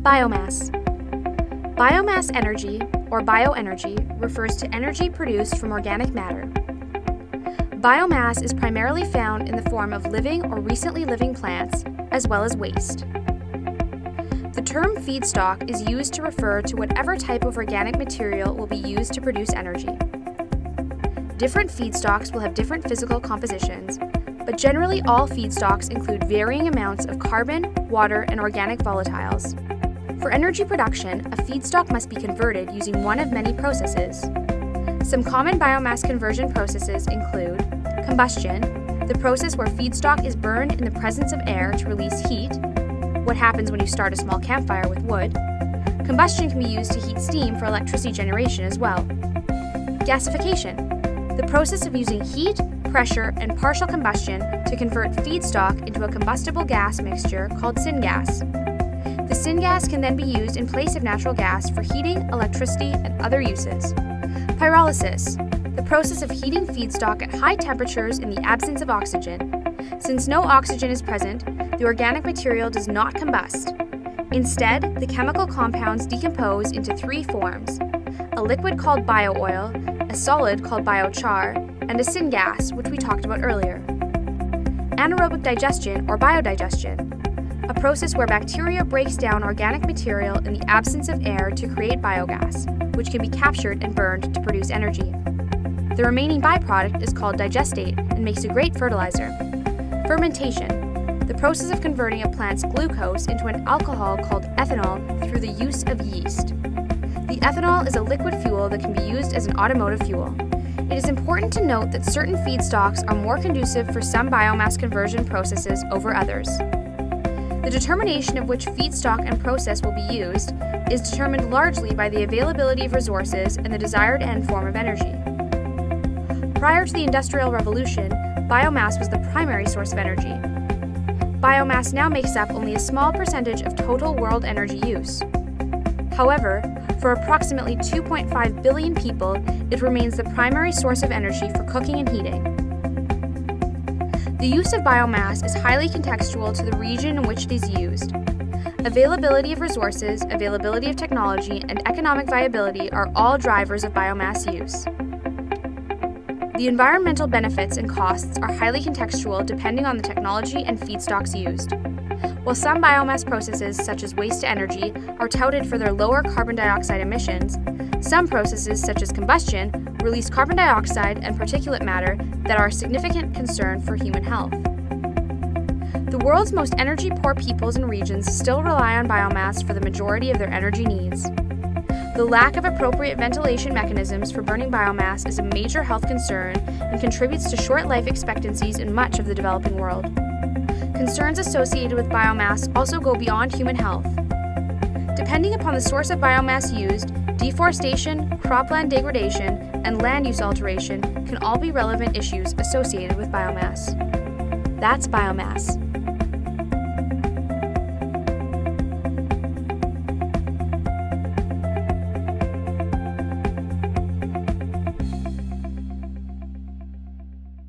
Biomass. Biomass energy, or bioenergy, refers to energy produced from organic matter. Biomass is primarily found in the form of living or recently living plants, as well as waste. The term feedstock is used to refer to whatever type of organic material will be used to produce energy. Different feedstocks will have different physical compositions, but generally all feedstocks include varying amounts of carbon, water, and organic volatiles. For energy production, a feedstock must be converted using one of many processes. Some common biomass conversion processes include combustion, the process where feedstock is burned in the presence of air to release heat, what happens when you start a small campfire with wood. Combustion can be used to heat steam for electricity generation as well. Gasification, the process of using heat, pressure, and partial combustion to convert feedstock into a combustible gas mixture called syngas. The syngas can then be used in place of natural gas for heating, electricity, and other uses. Pyrolysis, the process of heating feedstock at high temperatures in the absence of oxygen. Since no oxygen is present, the organic material does not combust. Instead, the chemical compounds decompose into three forms: a liquid called bio-oil, a solid called biochar, and a syngas, which we talked about earlier. Anaerobic digestion, or biodigestion, a process where bacteria breaks down organic material in the absence of air to create biogas, which can be captured and burned to produce energy. The remaining byproduct is called digestate and makes a great fertilizer. Fermentation, the process of converting a plant's glucose into an alcohol called ethanol through the use of yeast. The ethanol is a liquid fuel that can be used as an automotive fuel. It is important to note that certain feedstocks are more conducive for some biomass conversion processes over others. The determination of which feedstock and process will be used is determined largely by the availability of resources and the desired end form of energy. Prior to the Industrial Revolution, biomass was the primary source of energy. Biomass now makes up only a small percentage of total world energy use. However, for approximately 2.5 billion people, it remains the primary source of energy for cooking and heating. The use of biomass is highly contextual to the region in which it is used. Availability of resources, availability of technology, and economic viability are all drivers of biomass use. The environmental benefits and costs are highly contextual depending on the technology and feedstocks used. While some biomass processes, such as waste-to-energy, are touted for their lower carbon dioxide emissions, some processes, such as combustion, release carbon dioxide and particulate matter that are a significant concern for human health. The world's most energy-poor peoples and regions still rely on biomass for the majority of their energy needs. The lack of appropriate ventilation mechanisms for burning biomass is a major health concern and contributes to short life expectancies in much of the developing world. Concerns associated with biomass also go beyond human health. Depending upon the source of biomass used, deforestation, cropland degradation, and land use alteration can all be relevant issues associated with biomass. That's biomass.